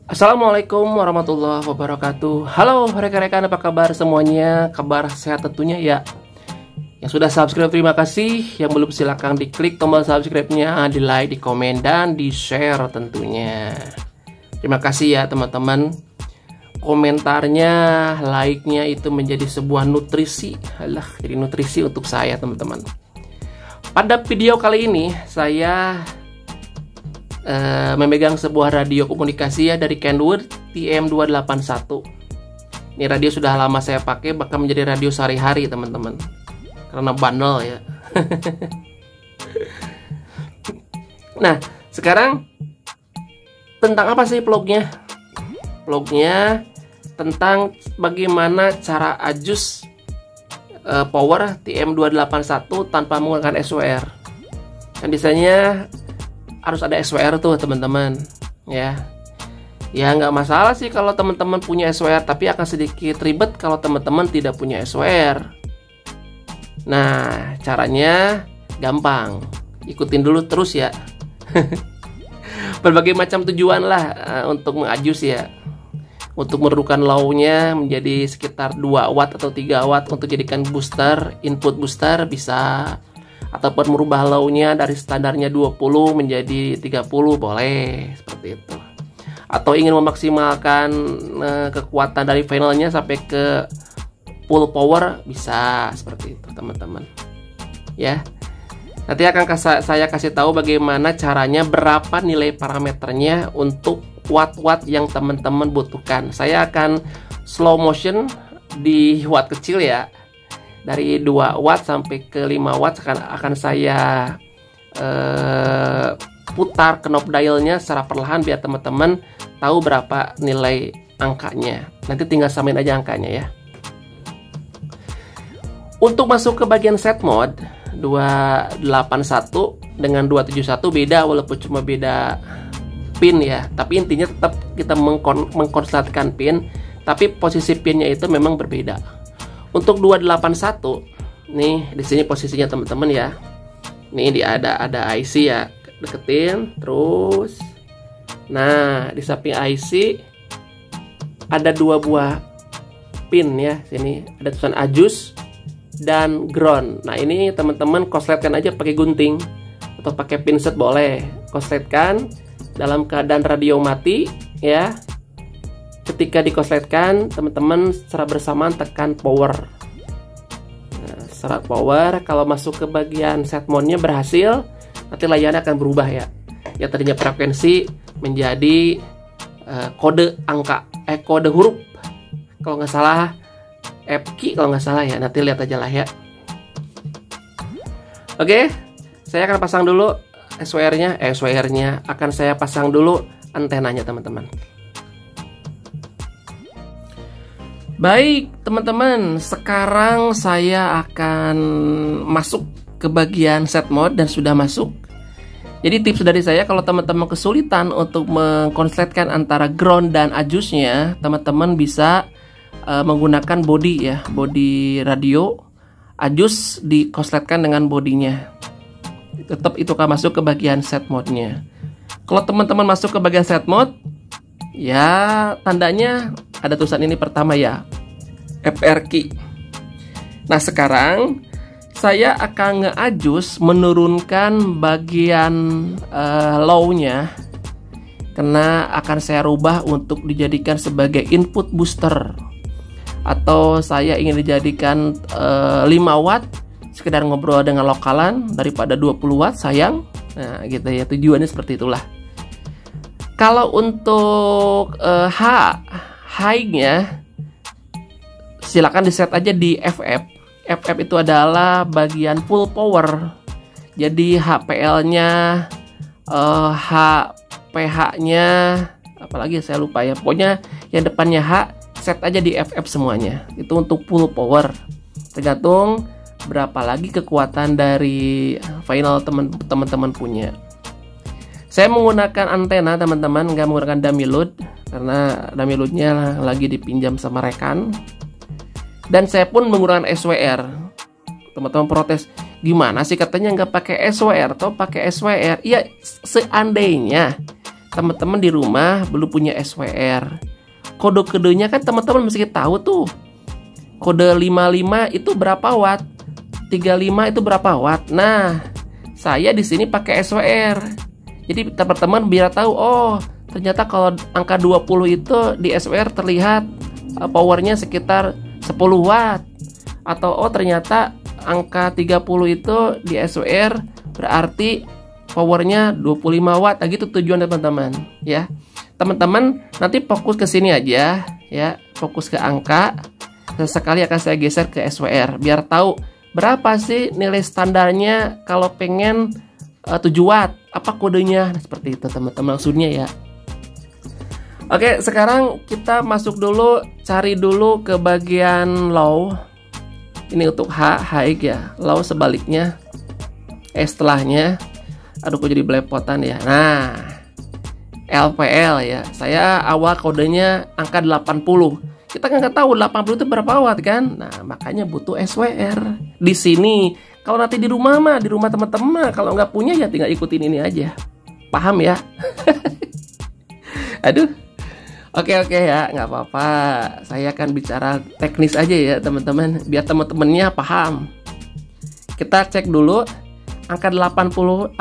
Assalamualaikum warahmatullahi wabarakatuh. Halo rekan-rekan, apa kabar semuanya? Kabar sehat tentunya ya. Yang sudah subscribe terima kasih. Yang belum silahkan diklik tombol subscribe-nya, di like, di komen, dan di share tentunya. Terima kasih ya teman-teman. Komentarnya, like-nya itu menjadi sebuah nutrisi. Alah, jadi nutrisi untuk saya teman-teman. Pada video kali ini saya memegang sebuah radio komunikasi ya dari Kenwood TM281. Ini radio sudah lama saya pakai, bahkan menjadi radio sehari-hari teman-teman, karena bandel ya. Nah, sekarang tentang apa sih vlognya? Vlognya tentang bagaimana cara adjust power TM281 tanpa menggunakan SWR. Dan biasanya harus ada SWR tuh teman-teman ya. Ya nggak masalah sih kalau teman-teman punya SWR, tapi akan sedikit ribet kalau teman-teman tidak punya SWR. Nah, caranya gampang, ikutin dulu terus ya. Berbagai macam tujuan lah untuk mengadjust ya. Untuk merukan low-nya menjadi sekitar 2 watt atau 3 watt untuk jadikan booster, input booster bisa. Ataupun merubah low-nya dari standarnya 20 menjadi 30 boleh, seperti itu. Atau ingin memaksimalkan kekuatan dari panelnya sampai ke full power bisa, seperti itu teman-teman ya. Nanti akan saya kasih tahu bagaimana caranya, berapa nilai parameternya untuk watt-watt yang teman-teman butuhkan. Saya akan slow motion di watt kecil ya. Dari 2 watt sampai ke 5 watt akan saya putar knob dialnya secara perlahan biar teman-teman tahu berapa nilai angkanya. Nanti tinggal samain aja angkanya ya. Untuk masuk ke bagian set mode 281 dengan 271 beda, walaupun cuma beda pin ya. Tapi intinya tetap kita mengkonsletkan pin, tapi posisi pinnya itu memang berbeda. Untuk 281 nih di sini posisinya teman-teman ya. Nih ada IC ya, deketin terus. Nah, di samping IC ada 2 buah pin ya. Sini ada tulisan adjust dan ground. Nah, ini teman-teman konsletkan aja pakai gunting atau pakai pinset boleh. Konsletkan dalam keadaan radio mati ya. Ketika dikonsletkan, teman-teman secara bersamaan tekan power. Nah, secara power, kalau masuk ke bagian set mode-nya berhasil, nanti layarnya akan berubah ya. Yang tadinya frekuensi menjadi kode angka, kode huruf. Kalau nggak salah, F-key kalau nggak salah ya. Nanti lihat aja lah ya. Oke, saya akan pasang dulu SWR-nya. SWR-nya akan saya pasang dulu antenanya teman-teman. Baik teman-teman, sekarang saya akan masuk ke bagian set mode dan sudah masuk. Jadi tips dari saya, kalau teman-teman kesulitan untuk mengkonsletkan antara ground dan adjustnya, teman-teman bisa menggunakan body ya, body radio, adjust dikonsletkan dengan bodinya. Tetap itu akan masuk ke bagian set mode-nya. Kalau teman-teman masuk ke bagian set mode, ya tandanya ada tulisan ini pertama ya, FR key. Nah, sekarang saya akan nge-adjust menurunkan bagian low-nya, karena akan saya rubah untuk dijadikan sebagai input booster. Atau saya ingin dijadikan 5 watt, sekedar ngobrol dengan lokalan, daripada 20 watt sayang. Nah gitu ya, tujuannya seperti itulah. Kalau untuk high-nya silakan di set aja di FF. FF itu adalah bagian full power. Jadi HPL-nya, HPH-nya, apalagi saya lupa ya. Pokoknya yang depannya H set aja di FF semuanya. Itu untuk full power. Tergantung berapa lagi kekuatan dari final teman-teman punya. Saya menggunakan antena teman-teman, nggak menggunakan dummy load, karena dummy loadnya lagi dipinjam sama rekan. Dan saya pun menggunakan SWR. Teman-teman protes, gimana sih katanya nggak pakai SWR atau pakai SWR? Iya, seandainya teman-teman di rumah belum punya SWR, kode-kodenya kan teman-teman mesti tahu tuh. Kode 55 itu berapa watt? 35 itu berapa watt? Nah, saya di sini pakai SWR. Jadi teman-teman biar tahu, oh, ternyata kalau angka 20 itu di SWR terlihat powernya sekitar 10 watt. Atau oh, ternyata angka 30 itu di SWR berarti powernya 25 watt. Nah, gitu tujuan teman-teman, ya. Teman-teman nanti fokus ke sini aja, ya. Fokus ke angka. Sesekali akan saya geser ke SWR biar tahu berapa sih nilai standarnya kalau pengen 7 watt. Apa kodenya? Nah, seperti itu teman-teman maksudnya ya. Oke, sekarang kita masuk dulu, cari dulu ke bagian low. Ini untuk high ya. Low sebaliknya. Setelahnya. Aduh, kok jadi belepotan ya. Nah, LPL ya. Saya awal kodenya angka 80. Kita kan nggak tahu 80 itu berapa watt kan. Nah, makanya butuh SWR. Di sini, kalau nanti di rumah mah, di rumah teman-teman, kalau nggak punya ya tinggal ikutin ini aja. Paham ya? Aduh. Oke ya, nggak apa-apa. Saya akan bicara teknis aja ya teman-teman, biar teman-temannya paham. Kita cek dulu angka 80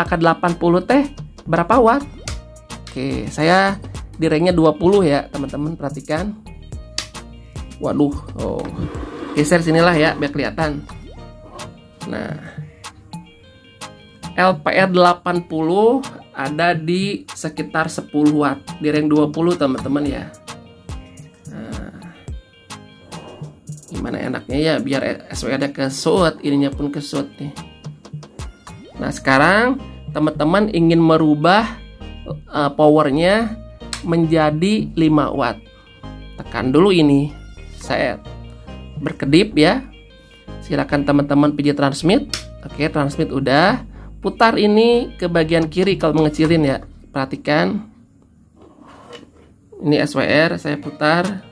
teh berapa watt? Oke, saya di range-nya 20 ya teman-teman, perhatikan. Waduh, oh. Geser sinilah ya biar kelihatan. Nah, LPR 80 ada di sekitar 10 watt di range 20 teman-teman ya. Nah, gimana enaknya ya biar SWR-nya kesut, ininya pun kesut nih. Nah, sekarang teman-teman ingin merubah powernya menjadi 5 watt. Tekan dulu ini, set, berkedip ya. Silakan teman-teman pijit transmit. Oke, transmit udah. Putar ini ke bagian kiri kalau mengecilin ya. Perhatikan. Ini SWR, saya putar.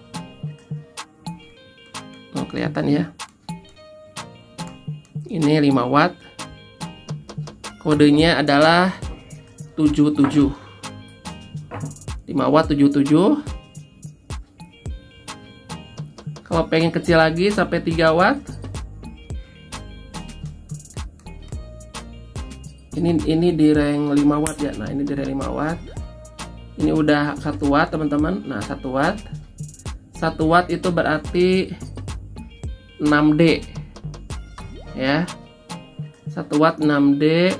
Oh, kelihatan ya. Ini 5 watt. Kodenya adalah 77. 5 watt 77. Kalau pengen kecil lagi sampai 3 watt. Ini di rank 5 watt ya. Nah, ini di rank 5 watt. Ini udah 1 watt teman-teman. Nah, 1 watt. 1 watt itu berarti 6D. Ya. 1 watt 6D.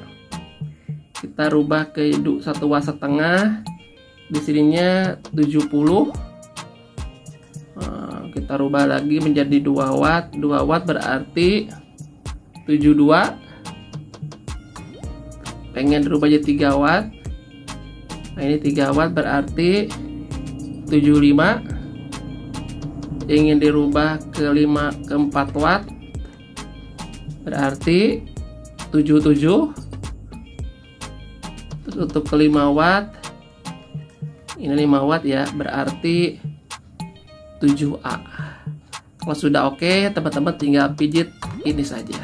Kita rubah ke 1 watt setengah. Di sininya 70. Nah, kita rubah lagi menjadi 2 watt. 2 watt berarti 72. Pengen dirubah jadi 3 watt. Nah, ini 3 watt berarti 75. Ingin dirubah ke 4 watt berarti 77. Terus untuk ke 5 watt, ini 5 watt ya, berarti 7A. Kalau sudah oke, teman-teman tinggal pijit ini saja.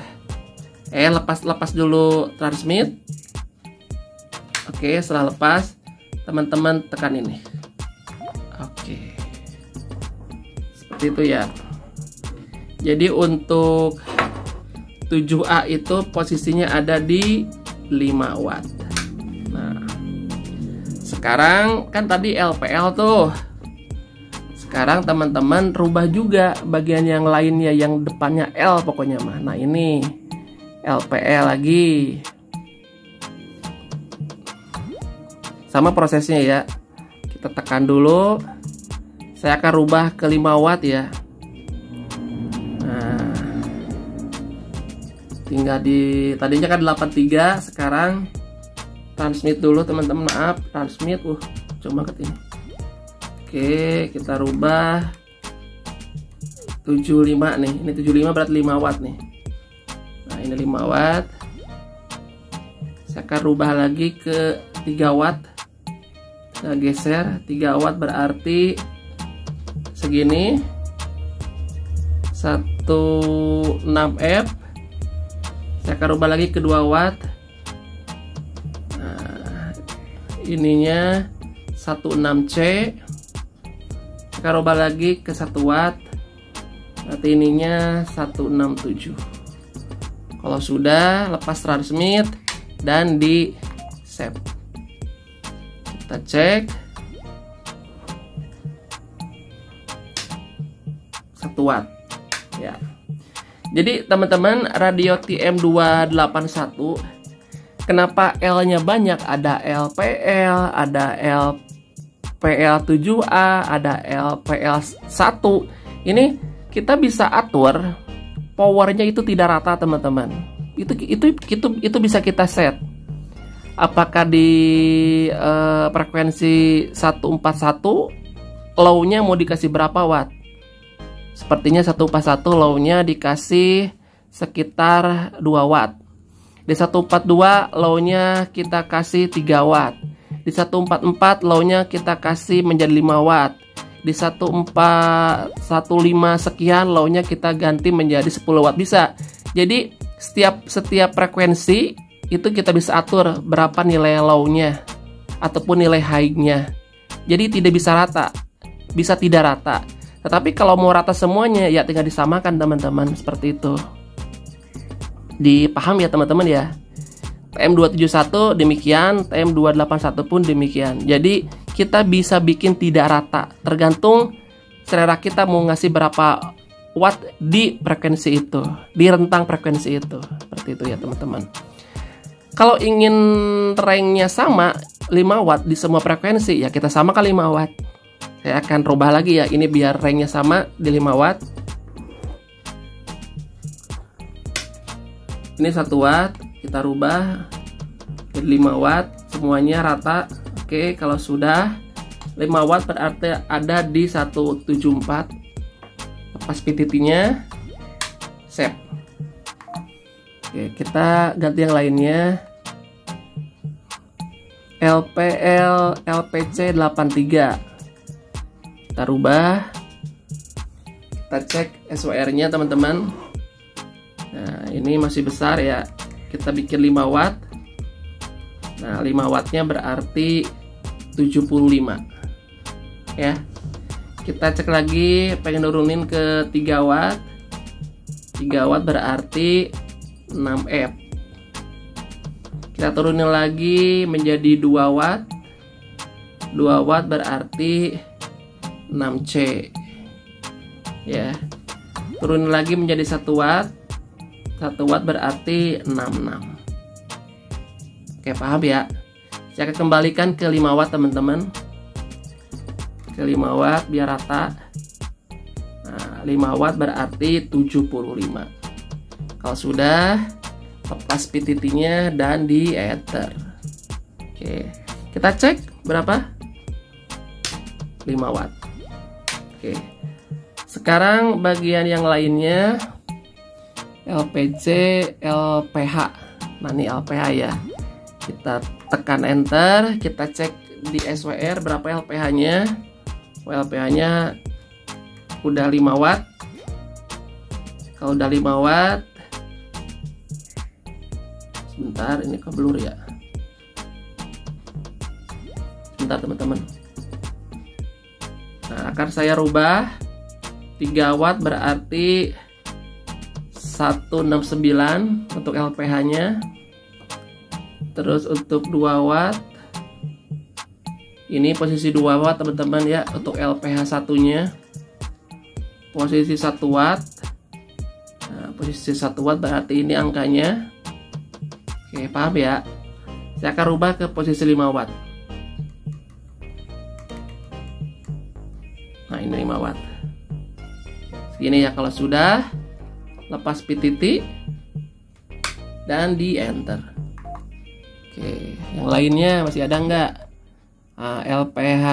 Lepas dulu transmit. Oke, setelah lepas, teman-teman tekan ini. Oke. Seperti itu ya. Jadi untuk 7A itu posisinya ada di 5 watt. Nah, sekarang kan tadi LPL tuh. Sekarang teman-teman rubah juga bagian yang lainnya, yang depannya L pokoknya mah. Nah, ini LPL lagi. Sama prosesnya ya. Kita tekan dulu. Saya akan rubah ke 5 watt ya. Nah, tinggal di tadinya kan 83, sekarang transmit dulu teman-teman. Maaf, transmit. Coba ke ini. Oke, kita rubah 75 nih. Ini 75 berarti 5 watt nih. Nah, ini 5 watt. Saya akan rubah lagi ke 3 watt. Saya geser 3 watt berarti segini 16F. Saya akan rubah lagi ke 2 watt. Nah, ininya 16C. Kita rubah lagi ke 1 watt. Berarti ininya 167. Kalau sudah, lepas transmit dan di save. Kita cek 1 watt ya. Jadi teman-teman, radio TM281 kenapa L-nya banyak? Ada LPL, ada LPL7A, ada LPL1. Ini kita bisa atur powernya itu tidak rata, teman-teman. Itu bisa kita set. Apakah di frekuensi 141 low-nya mau dikasih berapa watt? Sepertinya 141 low-nya dikasih sekitar 2 watt. Di 142 low-nya kita kasih 3 watt. Di 144 low-nya kita kasih menjadi 5 watt. Di 1415 sekian low-nya kita ganti menjadi 10 watt, bisa. Jadi setiap frekuensi itu kita bisa atur berapa nilai low-nya ataupun nilai high-nya. Jadi tidak bisa rata, bisa tidak rata. Tetapi kalau mau rata semuanya ya tinggal disamakan, teman-teman, seperti itu. Dipaham ya, teman-teman ya. TM271 demikian, TM281 pun demikian. Jadi kita bisa bikin tidak rata, tergantung selera kita mau ngasih berapa watt di frekuensi itu, di rentang frekuensi itu. Seperti itu ya, teman-teman. Kalau ingin ranknya sama 5 watt di semua frekuensi, ya kita samakan 5 watt. Saya akan rubah lagi ya, ini biar ranknya sama di 5 watt. Ini 1 watt, kita rubah jadi 5 watt, semuanya rata. Oke, kalau sudah 5 watt berarti ada di 174. Lepas PTT-nya, save. Oke, kita ganti yang lainnya. LPL LPC 83. Kita rubah, kita cek SWR-nya, teman-teman. Nah, ini masih besar ya, kita bikin 5 watt. Nah, 5 wattnya berarti 75 ya. Kita cek lagi, pengen nurunin ke 3 watt. 3 watt berarti 6F. Kita turunin lagi menjadi 2 watt. 2 watt berarti 6C ya. Turun lagi menjadi 1 watt. 1 watt berarti 66. Oke, paham ya? Saya akan kembalikan ke 5 watt, teman-teman. Ke 5 watt biar rata. Nah, 5 watt berarti 75. Kalau sudah, lepas PTT-nya dan di enter. Oke, kita cek berapa? 5 watt. Oke, sekarang bagian yang lainnya LPC, LPH. Nah, ini LPH ya. Kita tekan enter, kita cek di SWR berapa LPH-nya. LPH-nya udah 5 watt. Kalau udah 5 watt, sebentar, ini keblur ya. Sebentar, teman-teman. Nah, akan saya rubah 3 watt berarti 169 untuk LPH-nya. Terus untuk 2 watt, ini posisi 2 watt, teman-teman ya, untuk LPH satunya. Posisi 1 watt. Nah, posisi 1 watt berarti ini angkanya. Oke, paham ya? Saya akan rubah ke posisi 5 watt. Nah, ini 5 watt. Segini ya kalau sudah. Lepas PTT dan di enter. Oke, yang lainnya masih ada nggak? LPH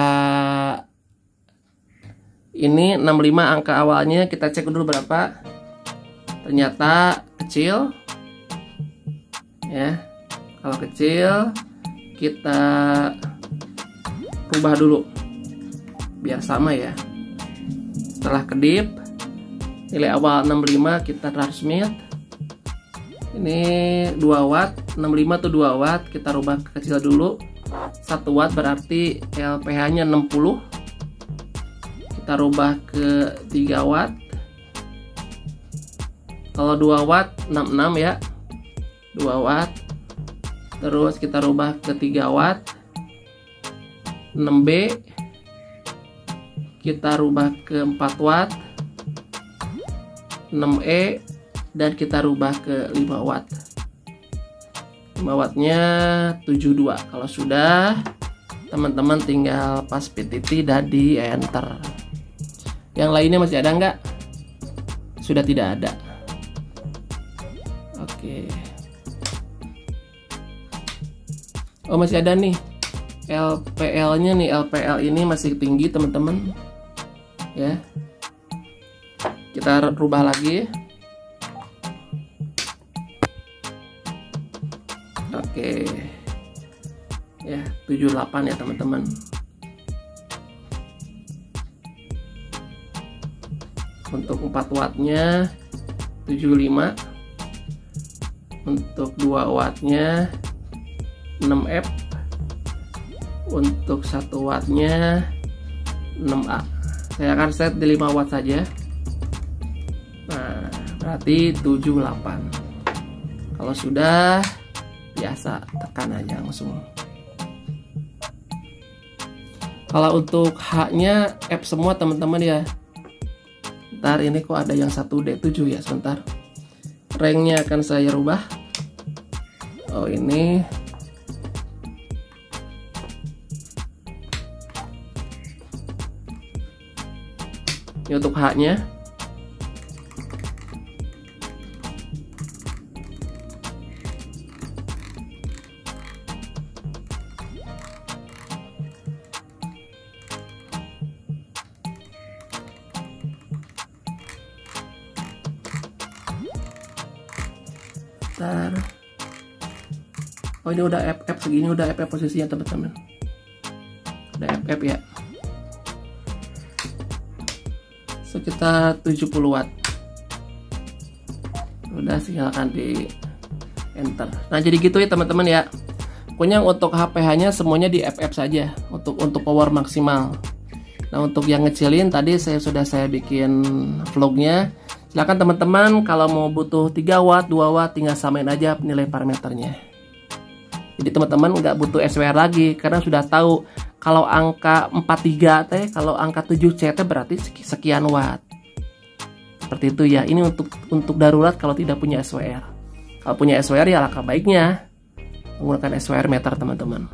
ini 65 angka awalnya, kita cek dulu berapa. Ternyata kecil ya. Kalau kecil kita rubah dulu biar sama ya. Setelah kedip, nilai awal 65 kita transmit. Ini 2 watt, 65 tuh 2 watt, kita rubah ke kecil dulu. 1 watt berarti LPH-nya 60. Kita rubah ke 3 watt. Kalau 2 watt 66 ya. 2 watt. Terus kita rubah ke 3 watt. 6B. Kita rubah ke 4 watt. 6E. Dan kita rubah ke 5 watt. 5 wattnya 72. Kalau sudah, teman-teman tinggal pas PTT dan di enter. Yang lainnya masih ada nggak? Sudah tidak ada. Oke. Oh, masih ada nih. LPL-nya nih, LPL ini masih tinggi, teman-teman. Ya. Kita rubah lagi. Oke. Ya, 78 ya, teman-teman. Untuk 4 wattnya 75. Untuk 2 wattnya 6F. Untuk 1 wattnya 6A. Saya akan set di 5 watt saja. Nah, berarti 78. Kalau sudah, biasa tekan aja langsung. Kalau untuk H-nya F semua, teman-teman ya. Ntar ini kok ada yang 1D7 ya, sebentar. Ranknya akan saya rubah. Oh, ini untuk H-nya. Bentar. Oh, ini udah FF segini, udah FF posisinya, teman-teman. Udah FF ya. Sekitar 70 watt. Udah, silakan di enter. Nah, jadi gitu ya, teman-teman ya. Pokoknya untuk HPH-nya semuanya di FF saja untuk power maksimal. Nah, untuk yang ngecilin tadi sudah saya bikin vlognya. Silakan teman-teman, kalau mau butuh 3 watt, 2 watt, tinggal samain aja nilai parameternya. Jadi teman-teman nggak butuh SWR lagi, karena sudah tahu kalau angka 43 teh, kalau angka 7C teh berarti sekian watt. Seperti itu ya. Ini untuk darurat kalau tidak punya SWR. Kalau punya SWR ya alangkah baiknya menggunakan SWR meter, teman-teman.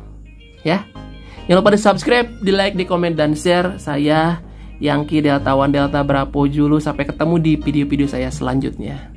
Ya. Jangan lupa di subscribe, di like, di komen, dan share. Saya Yankee Delta One Delta Bravo Zulu. Sampai ketemu di video-video saya selanjutnya.